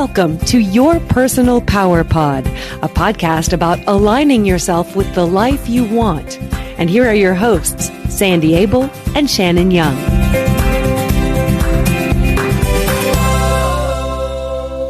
Welcome to Your Personal Power Pod, a podcast about aligning yourself with the life you want. And here are your hosts, Sandy Abel and Shannon Young.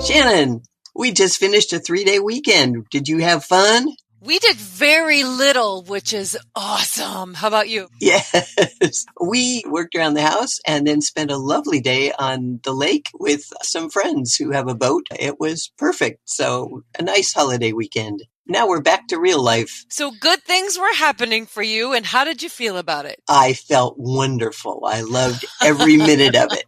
Shannon, we just finished a 3-day weekend. Did you have fun? We did very little, which is awesome. How about you? Yes. We worked around the house and then spent a lovely day on the lake with some friends who have a boat. It was perfect. So a nice holiday weekend. Now we're back to real life. So good things were happening for you, and how did you feel about it? I felt wonderful. I loved every minute of it.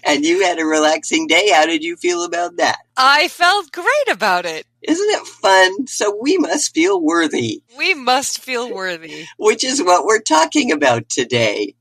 And you had a relaxing day. How did you feel about that? I felt great about it. Isn't it fun? So we must feel worthy. We must feel worthy. Which is what we're talking about today.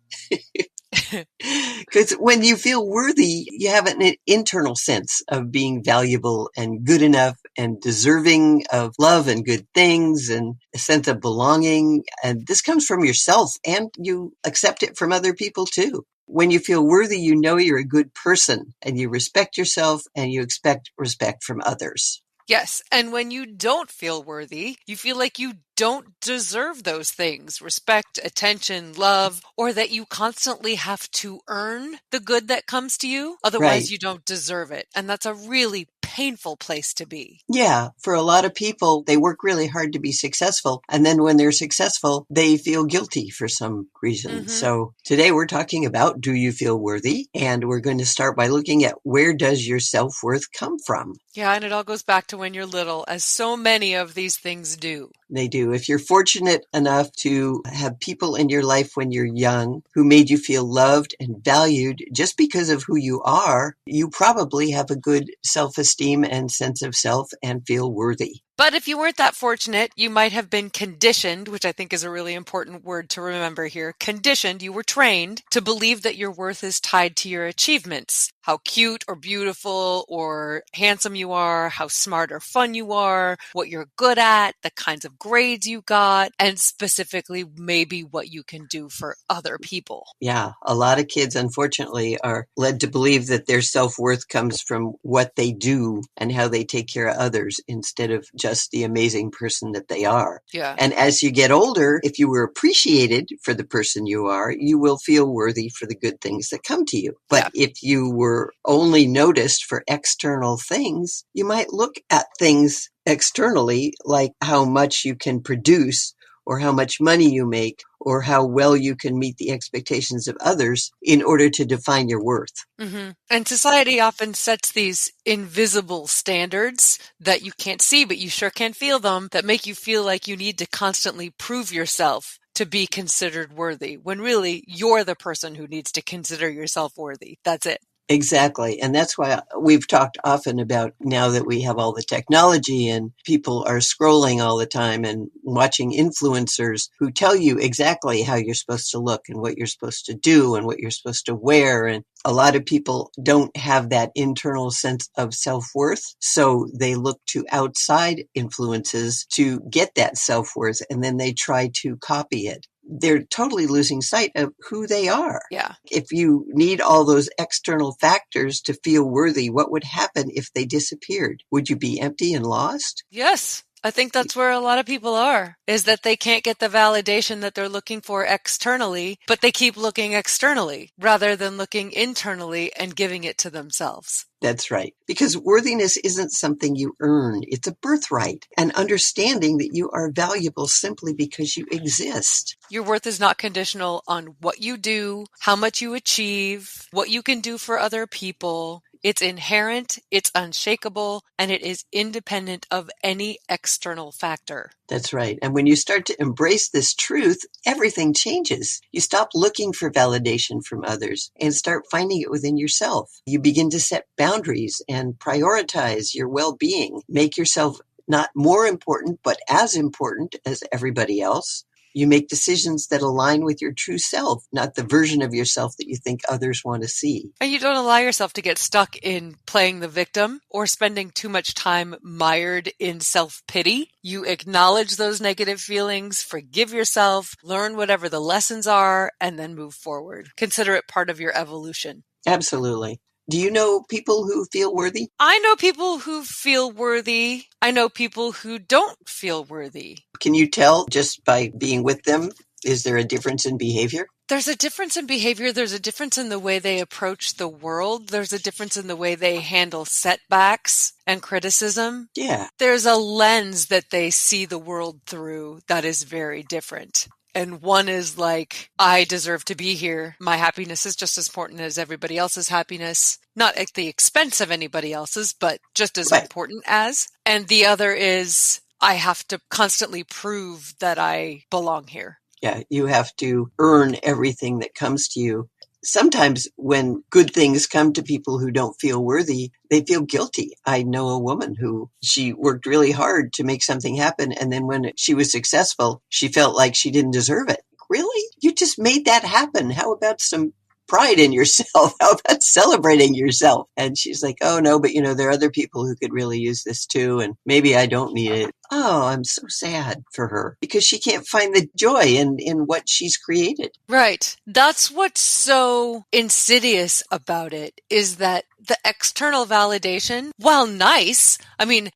Because when you feel worthy, you have an internal sense of being valuable and good enough and deserving of love and good things and a sense of belonging. And this comes from yourself, and you accept it from other people too. When you feel worthy, you know you're a good person and you respect yourself and you expect respect from others. Yes, and when you don't feel worthy, you feel like you don't deserve those things, respect, attention, love, or that you constantly have to earn the good that comes to you. Otherwise, You don't deserve it. And that's a really painful place to be. Yeah, for a lot of people, they work really hard to be successful. And then when they're successful, they feel guilty for some reason. Mm-hmm. So today we're talking about, do you feel worthy? And we're going to start by looking at, where does your self-worth come from? Yeah, and it all goes back to when you're little, as so many of these things do. They do. If you're fortunate enough to have people in your life when you're young who made you feel loved and valued just because of who you are, you probably have a good self-esteem and sense of self and feel worthy. But if you weren't that fortunate, you might have been conditioned, which I think is a really important word to remember here. Conditioned, you were trained to believe that your worth is tied to your achievements. How cute or beautiful or handsome you are, how smart or fun you are, what you're good at, the kinds of grades you got, and specifically maybe what you can do for other people. Yeah, a lot of kids, unfortunately, are led to believe that their self-worth comes from what they do and how they take care of others instead of just the amazing person that they are. Yeah. And as you get older, if you were appreciated for the person you are, you will feel worthy for the good things that come to you. But if you were only noticed for external things, you might look at things externally, like how much you can produce or how much money you make, or how well you can meet the expectations of others in order to define your worth. Mm-hmm. And society often sets these invisible standards that you can't see, but you sure can feel them, that make you feel like you need to constantly prove yourself to be considered worthy, when really you're the person who needs to consider yourself worthy. That's it. Exactly. And that's why we've talked often about, now that we have all the technology and people are scrolling all the time and watching influencers who tell you exactly how you're supposed to look and what you're supposed to do and what you're supposed to wear. And a lot of people don't have that internal sense of self-worth, so they look to outside influences to get that self-worth, and then they try to copy it. They're totally losing sight of who they are. Yeah. If you need all those external factors to feel worthy, what would happen if they disappeared? Would you be empty and lost? Yes. I think that's where a lot of people are, is that they can't get the validation that they're looking for externally, but they keep looking externally rather than looking internally and giving it to themselves. That's right. Because worthiness isn't something you earn. It's a birthright. And understanding that you are valuable simply because you exist. Your worth is not conditional on what you do, how much you achieve, what you can do for other people. It's inherent, it's unshakable, and it is independent of any external factor. That's right. And when you start to embrace this truth, everything changes. You stop looking for validation from others and start finding it within yourself. You begin to set boundaries and prioritize your well-being. Make yourself not more important, but as important as everybody else. You make decisions that align with your true self, not the version of yourself that you think others want to see. And you don't allow yourself to get stuck in playing the victim or spending too much time mired in self-pity. You acknowledge those negative feelings, forgive yourself, learn whatever the lessons are, and then move forward. Consider it part of your evolution. Absolutely. Do you know people who feel worthy? I know people who feel worthy. I know people who don't feel worthy. Can you tell just by being with them? Is there a difference in behavior? There's a difference in behavior. There's a difference in the way they approach the world. There's a difference in the way they handle setbacks and criticism. Yeah. There's a lens that they see the world through that is very different. And one is like, I deserve to be here. My happiness is just as important as everybody else's happiness. Not at the expense of anybody else's, but just as important as. And the other is, I have to constantly prove that I belong here. Yeah, you have to earn everything that comes to you. Sometimes when good things come to people who don't feel worthy, they feel guilty. I know a woman who she worked really hard to make something happen. And then when she was successful, she felt like she didn't deserve it. Really? You just made that happen. How about some pride in yourself? How about celebrating yourself? And she's like, oh no, but there are other people who could really use this too. And maybe I don't need it. Oh, I'm so sad for her because she can't find the joy in what she's created. Right. That's what's so insidious about it is that the external validation, while nice,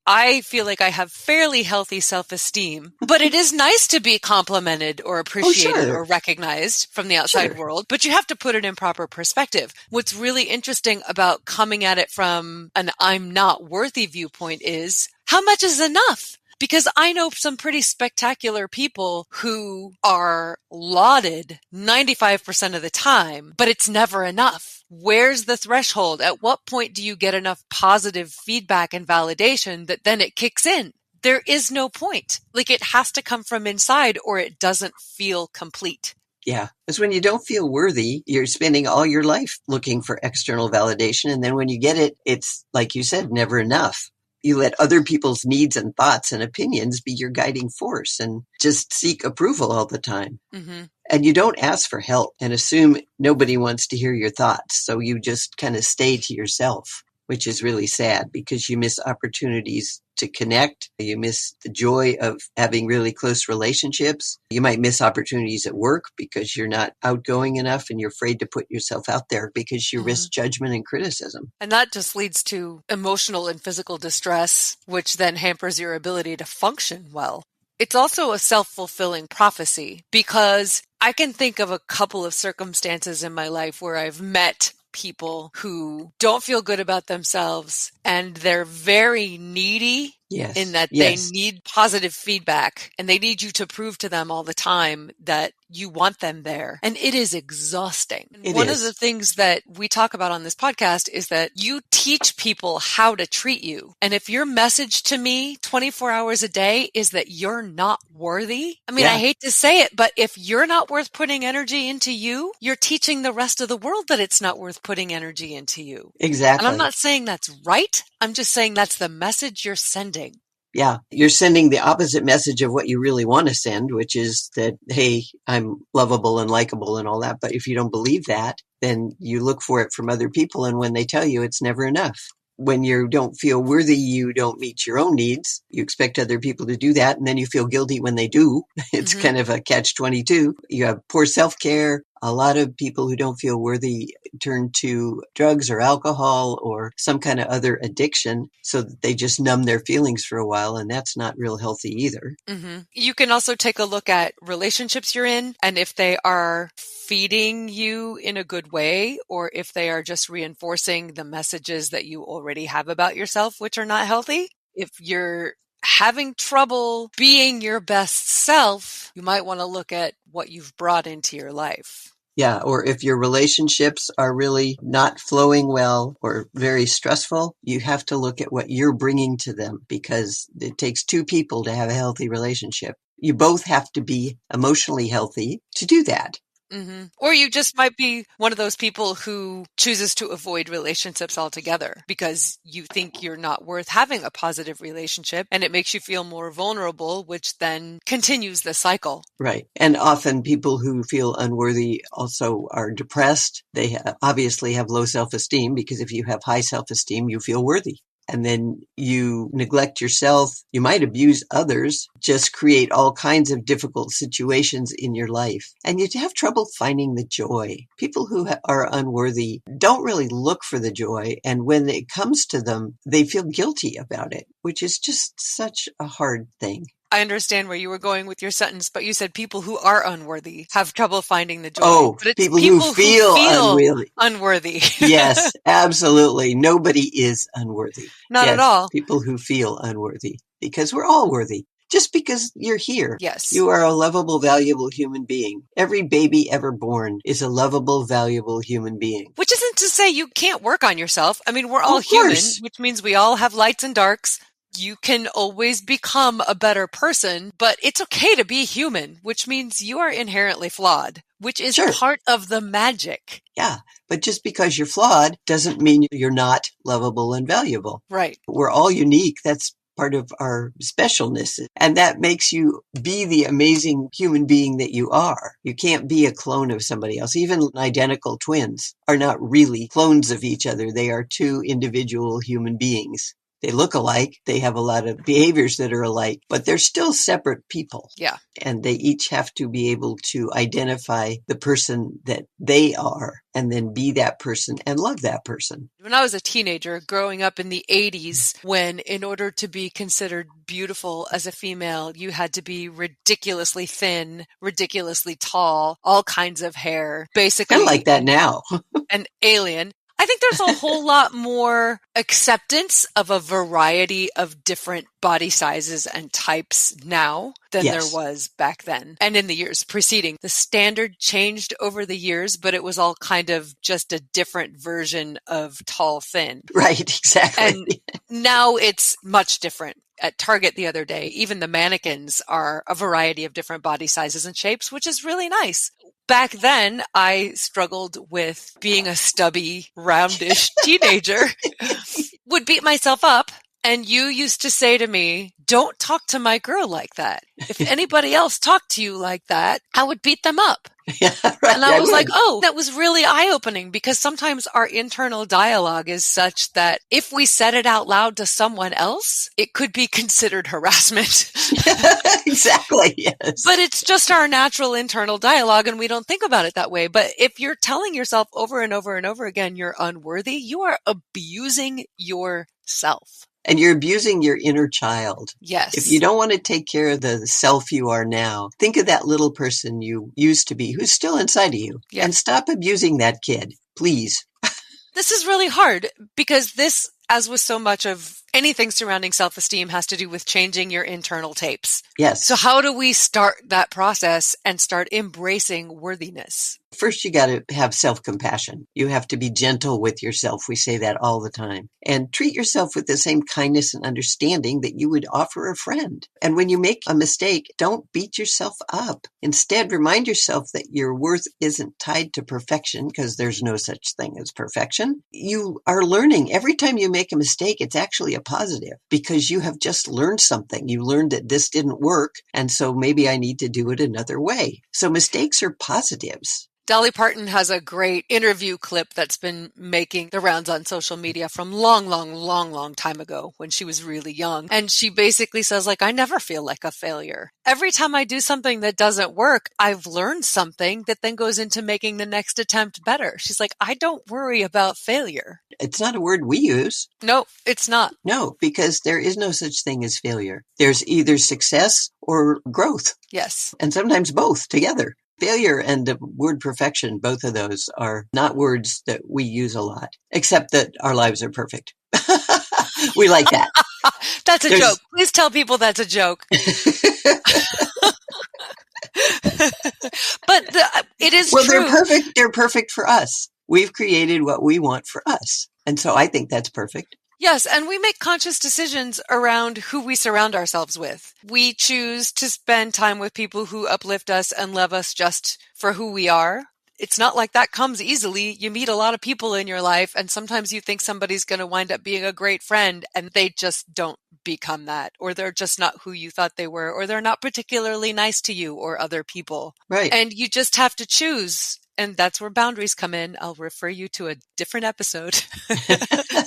I feel like I have fairly healthy self-esteem, but it is nice to be complimented or appreciated or recognized from the outside world, but you have to put it in proper perspective. What's really interesting about coming at it from an I'm not worthy viewpoint is how much is enough? Because I know some pretty spectacular people who are lauded 95% of the time, but it's never enough. Where's the threshold? At what point do you get enough positive feedback and validation that then it kicks in? There is no point. Like it has to come from inside or it doesn't feel complete. Yeah, because when you don't feel worthy, you're spending all your life looking for external validation. And then when you get it, it's like you said, never enough. You let other people's needs and thoughts and opinions be your guiding force and just seek approval all the time. Mm-hmm. And you don't ask for help and assume nobody wants to hear your thoughts. So you just kind of stay to yourself, which is really sad because you miss opportunities to connect. You miss the joy of having really close relationships. You might miss opportunities at work because you're not outgoing enough and you're afraid to put yourself out there because you risk judgment and criticism. And that just leads to emotional and physical distress, which then hampers your ability to function well. It's also a self-fulfilling prophecy because I can think of a couple of circumstances in my life where I've met people who don't feel good about themselves and they're very needy in that they need positive feedback and they need you to prove to them all the time that you want them there. And it is exhausting. One of the things that we talk about on this podcast is that you teach people how to treat you. And if your message to me 24 hours a day is that you're not worthy, I hate to say it, but if you're not worth putting energy into you, you're teaching the rest of the world that it's not worth putting energy into you. Exactly. And I'm not saying that's right. I'm just saying that's the message you're sending. Yeah, you're sending the opposite message of what you really want to send, which is that, hey, I'm lovable and likable and all that. But if you don't believe that, then you look for it from other people. And when they tell you, it's never enough. When you don't feel worthy, you don't meet your own needs. You expect other people to do that. And then you feel guilty when they do. It's kind of a catch-22. You have poor self-care. A lot of people who don't feel worthy turn to drugs or alcohol or some kind of other addiction so that they just numb their feelings for a while. And that's not real healthy either. Mm-hmm. You can also take a look at relationships you're in and if they are feeding you in a good way or if they are just reinforcing the messages that you already have about yourself, which are not healthy. If you're having trouble being your best self, you might want to look at what you've brought into your life. Yeah, or if your relationships are really not flowing well or very stressful, you have to look at what you're bringing to them because it takes two people to have a healthy relationship. You both have to be emotionally healthy to do that. Mm-hmm. Or you just might be one of those people who chooses to avoid relationships altogether because you think you're not worth having a positive relationship and it makes you feel more vulnerable, which then continues the cycle. Right. And often people who feel unworthy also are depressed. They obviously have low self-esteem because if you have high self-esteem, you feel worthy. and then you neglect yourself. You might abuse others, just create all kinds of difficult situations in your life. And you have trouble finding the joy. People who are unworthy don't really look for the joy. And when it comes to them, they feel guilty about it, which is just such a hard thing. I understand where you were going with your sentence, but you said people who are unworthy have trouble finding the joy. Oh, but it's people who feel unworthy. Yes, absolutely. Nobody is unworthy. Not Yes, at all. people who feel unworthy, because we're all worthy. Just because you're here. Yes. You are a lovable, valuable human being. Every baby ever born is a lovable, valuable human being. Which isn't to say you can't work on yourself. I mean, we're all human, which means we all have lights and darks. You can always become a better person, but it's okay to be human, which means you are inherently flawed, which is part of the magic. Yeah, but just because you're flawed doesn't mean you're not lovable and valuable. Right. We're all unique. That's part of our specialness. And that makes you be the amazing human being that you are. You can't be a clone of somebody else. Even identical twins are not really clones of each other. They are two individual human beings. They look alike. They have a lot of behaviors that are alike, but they're still separate people. Yeah. And they each have to be able to identify the person that they are and then be that person and love that person. When I was a teenager growing up in the 80s, when in order to be considered beautiful as a female, you had to be ridiculously thin, ridiculously tall, all kinds of hair, basically. I like that now. An alien. I think there's a whole lot more acceptance of a variety of different body sizes and types now than there was back then. And in the years preceding, the standard changed over the years, but it was all kind of just a different version of tall, thin. Right, exactly. And now it's much different. At Target the other day, even the mannequins are a variety of different body sizes and shapes, which is really nice. Back then, I struggled with being a stubby, roundish teenager, would beat myself up. And you used to say to me, don't talk to my girl like that. If anybody else talked to you like that, I would beat them up. Yeah, right. And I was like, oh, that was really eye-opening, because sometimes our internal dialogue is such that if we said it out loud to someone else, it could be considered harassment. Exactly, yes. But it's just our natural internal dialogue, and we don't think about it that way. But if you're telling yourself over and over and over again you're unworthy, you are abusing yourself. And you're abusing your inner child. Yes. If you don't want to take care of the self you are now, think of that little person you used to be who's still inside of you. Yeah. And stop abusing that kid, please. This is really hard, because this, as with so much of anything surrounding self-esteem, has to do with changing your internal tapes. Yes. So how do we start that process and start embracing worthiness? First, you got to have self-compassion. You have to be gentle with yourself. We say that all the time. And treat yourself with the same kindness and understanding that you would offer a friend. And when you make a mistake, don't beat yourself up. Instead, remind yourself that your worth isn't tied to perfection, because there's no such thing as perfection. You are learning. Every time you make a mistake, it's actually a positive, because you have just learned something. You learned that this didn't work, and so maybe I need to do it another way. So mistakes are positives. Dolly Parton has a great interview clip that's been making the rounds on social media from long time ago, when she was really young. And she basically says, I never feel like a failure. Every time I do something that doesn't work, I've learned something that then goes into making the next attempt better. She's like, I don't worry about failure. It's not a word we use. No, it's not. No, because there is no such thing as failure. There's either success or growth. Yes. And sometimes both together. Failure and the word perfection, both of those are not words that we use a lot, except that our lives are perfect. We like that. That's a joke. Please tell people that's a joke. But it is true. They're perfect. They're perfect for us. We've created what we want for us. And so I think that's perfect. Yes, and we make conscious decisions around who we surround ourselves with. We choose to spend time with people who uplift us and love us just for who we are. It's not like that comes easily. You meet a lot of people in your life, and sometimes you think somebody's going to wind up being a great friend, and they just don't become that, or they're just not who you thought they were, or they're not particularly nice to you or other people. Right. And you just have to choose. And that's where boundaries come in. I'll refer you to a different episode.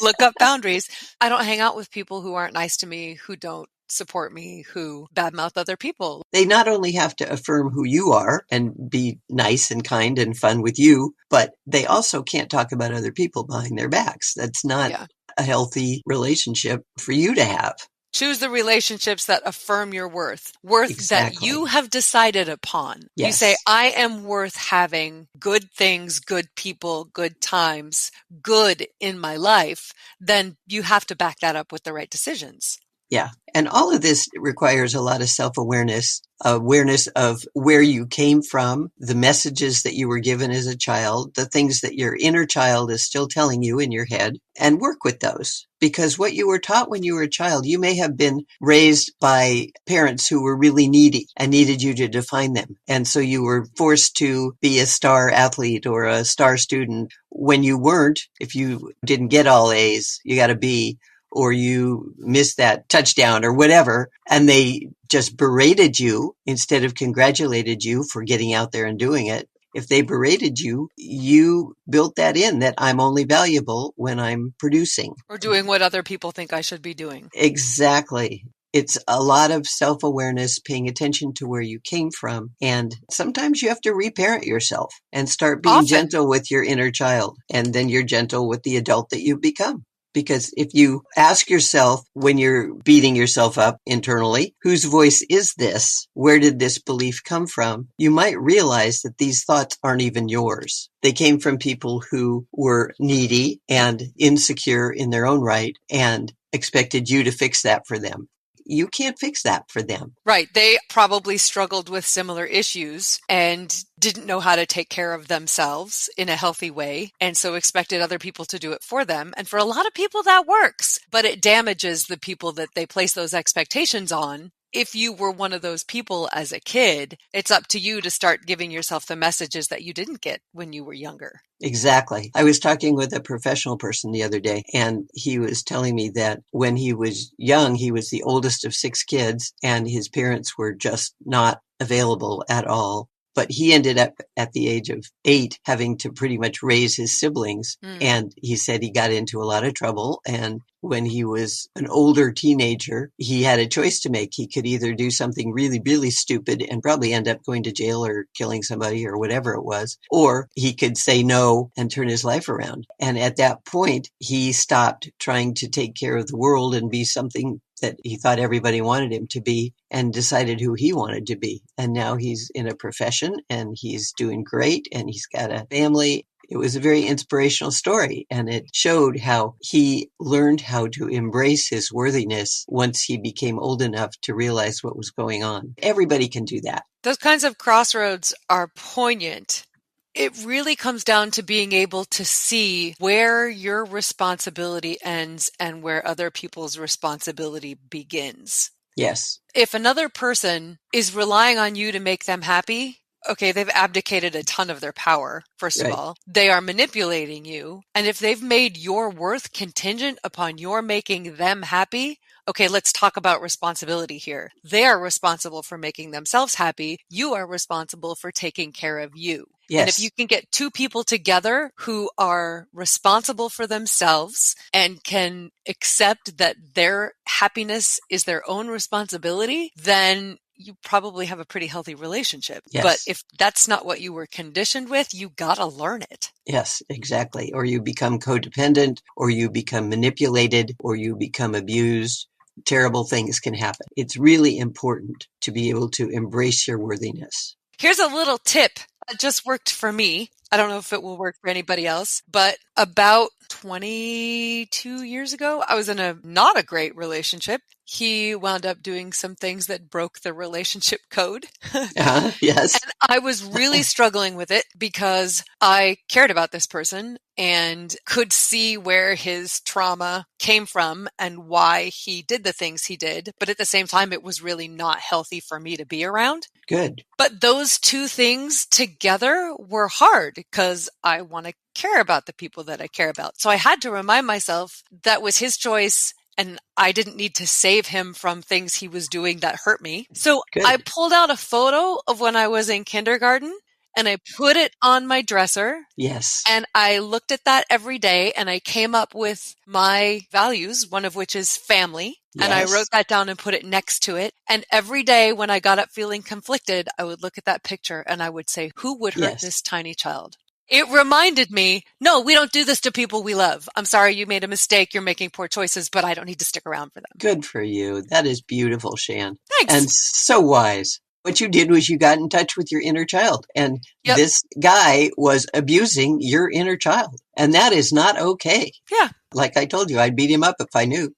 Look up boundaries. I don't hang out with people who aren't nice to me, who don't support me, who badmouth other people. They not only have to affirm who you are and be nice and kind and fun with you, but they also can't talk about other people behind their backs. That's not a healthy relationship for you to have. Choose the relationships that affirm your worth that you have decided upon. Yes. You say, I am worth having good things, good people, good times, good in my life. Then you have to back that up with the right decisions. Yeah. And all of this requires a lot of self-awareness, awareness of where you came from, the messages that you were given as a child, the things that your inner child is still telling you in your head, and work with those. Because what you were taught when you were a child, you may have been raised by parents who were really needy and needed you to define them. And so you were forced to be a star athlete or a star student when you weren't. If you didn't get all A's, you got a B, or you missed that touchdown or whatever, and they just berated you instead of congratulated you for getting out there and doing it. If they berated you, you built that in, that I'm only valuable when I'm producing. Or doing what other people think I should be doing. Exactly. It's a lot of self-awareness, paying attention to where you came from. And sometimes you have to reparent yourself and start being gentle with your inner child. And then you're gentle with the adult that you've become. Because if you ask yourself when you're beating yourself up internally, whose voice is this? Where did this belief come from? You might realize that these thoughts aren't even yours. They came from people who were needy and insecure in their own right and expected you to fix that for them. You can't fix that for them. Right. They probably struggled with similar issues and didn't know how to take care of themselves in a healthy way, and so expected other people to do it for them. And for a lot of people, that works, but it damages the people that they place those expectations on. If you were one of those people as a kid, it's up to you to start giving yourself the messages that you didn't get when you were younger. Exactly. I was talking with a professional person the other day, and he was telling me that when he was young, he was the oldest of 6 kids, and his parents were just not available at all. But he ended up at the age of 8 having to pretty much raise his siblings. And he said he got into a lot of trouble. And when he was an older teenager, he had a choice to make. He could either do something really, really stupid and probably end up going to jail or killing somebody or whatever it was, or he could say no and turn his life around. And at that point, he stopped trying to take care of the world and be something that he thought everybody wanted him to be, and decided who he wanted to be. And now he's in a profession and he's doing great and he's got a family. It was a very inspirational story, and it showed how he learned how to embrace his worthiness once he became old enough to realize what was going on. Everybody can do that. Those kinds of crossroads are poignant. It really comes down to being able to see where your responsibility ends and where other people's responsibility begins. Yes. If another person is relying on you to make them happy, okay, they've abdicated a ton of their power, first of all. They are manipulating you. And if they've made your worth contingent upon your making them happy, okay, let's talk about responsibility here. They are responsible for making themselves happy. You are responsible for taking care of you. Yes. And if you can get 2 people together who are responsible for themselves and can accept that their happiness is their own responsibility, then you probably have a pretty healthy relationship. Yes. But if that's not what you were conditioned with, you gotta learn it. Yes, exactly. Or you become codependent, or you become manipulated, or you become abused. Terrible things can happen. It's really important to be able to embrace your worthiness. Here's a little tip that just worked for me. I don't know if it will work for anybody else, but about 22 years ago, I was in not a great relationship. He wound up doing some things that broke the relationship code. Yes. And I was really struggling with it because I cared about this person and could see where his trauma came from and why he did the things he did. But at the same time, it was really not healthy for me to be around. Good. But those 2 things together were hard because I want to care about the people that I care about. So I had to remind myself that was his choice and I didn't need to save him from things he was doing that hurt me. So Good. I pulled out a photo of when I was in kindergarten and I put it on my dresser. Yes. And I looked at that every day and I came up with my values, one of which is family. And I wrote Yes. that down and put it next to it. And every day when I got up feeling conflicted, I would look at that picture and I would say, who would hurt Yes. this tiny child? It reminded me, no, we don't do this to people we love. I'm sorry you made a mistake. You're making poor choices, but I don't need to stick around for them. Good for you. That is beautiful, Shan. Thanks. And so wise. What you did was you got in touch with your inner child. And Yep. this guy was abusing your inner child. And that is not okay. Yeah. Like I told you, I'd beat him up if I knew.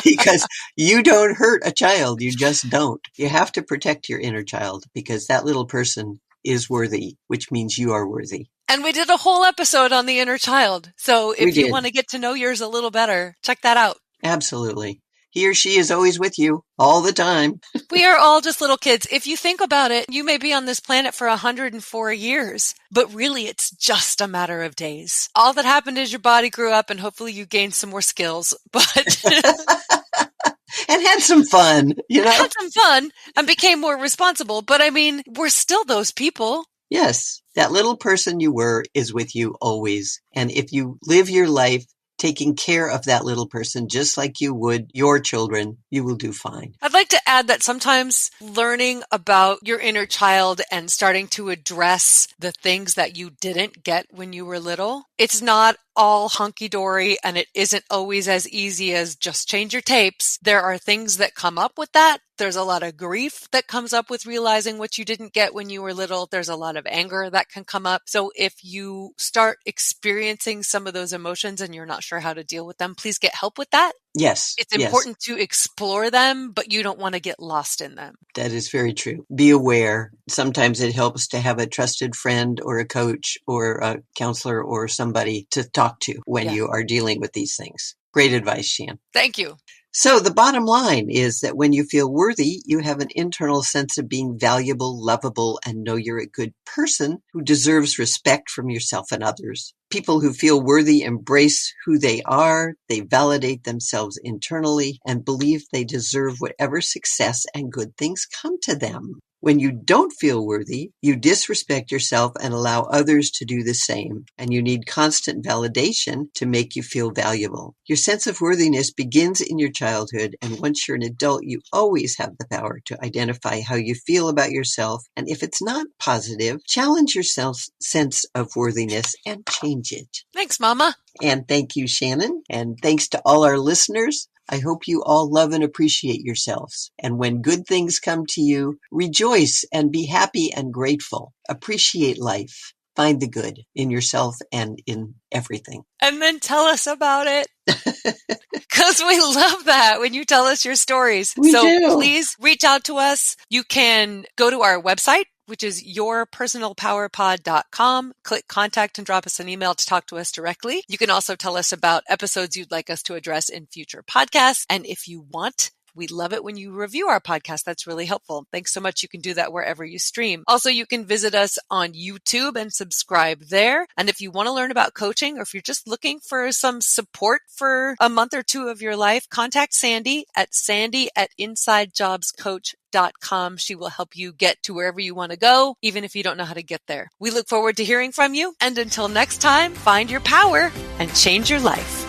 Because you don't hurt a child. You just don't. You have to protect your inner child because that little person is worthy, which means you are worthy. And we did a whole episode on the inner child. So We if you did. want to get to know yours a little better, check that out. Absolutely. He or she is always with you all the time. We are all just little kids. If you think about it, you may be on this planet for 104 years, but really it's just a matter of days. All that happened is your body grew up and hopefully you gained some more skills, but And had some fun, you know? had some fun and became more responsible. But I mean, we're still those people. Yes, that little person you were is with you always. And if you live your life taking care of that little person just like you would your children, you will do fine. I'd like to add that sometimes learning about your inner child and starting to address the things that you didn't get when you were little, it's not all hunky-dory and it isn't always as easy as just change your tapes. There are things that come up with that. There's a lot of grief that comes up with realizing what you didn't get when you were little. There's a lot of anger that can come up. So if you start experiencing some of those emotions and you're not sure how to deal with them, please get help with that. Yes. It's important to explore them, but you don't want to get lost in them. That is very true. Be aware. Sometimes it helps to have a trusted friend or a coach or a counselor or somebody to talk to when you are dealing with these things. Great advice, Shan. Thank you. So the bottom line is that when you feel worthy, you have an internal sense of being valuable, lovable, and know you're a good person who deserves respect from yourself and others. People who feel worthy embrace who they are, they validate themselves internally, and believe they deserve whatever success and good things come to them. When you don't feel worthy, you disrespect yourself and allow others to do the same, and you need constant validation to make you feel valuable. Your sense of worthiness begins in your childhood, and once you're an adult, you always have the power to identify how you feel about yourself, and if it's not positive, challenge your sense of worthiness and change it. Thanks, Mama. And thank you, Shannon, and thanks to all our listeners. I hope you all love and appreciate yourselves. And when good things come to you, rejoice and be happy and grateful. Appreciate life. Find the good in yourself and in everything. And then tell us about it. Because we love that when you tell us your stories. We do. Please reach out to us. You can go to our website, which is yourpersonalpowerpod.com. Click contact and drop us an email to talk to us directly. You can also tell us about episodes you'd like us to address in future podcasts. And if you want, we love it when you review our podcast. That's really helpful. Thanks so much. You can do that wherever you stream. Also, you can visit us on YouTube and subscribe there. And if you want to learn about coaching, or if you're just looking for some support for a month or two of your life, contact Sandy at insidejobscoach.com. She will help you get to wherever you want to go, even if you don't know how to get there. We look forward to hearing from you. And until next time, find your power and change your life.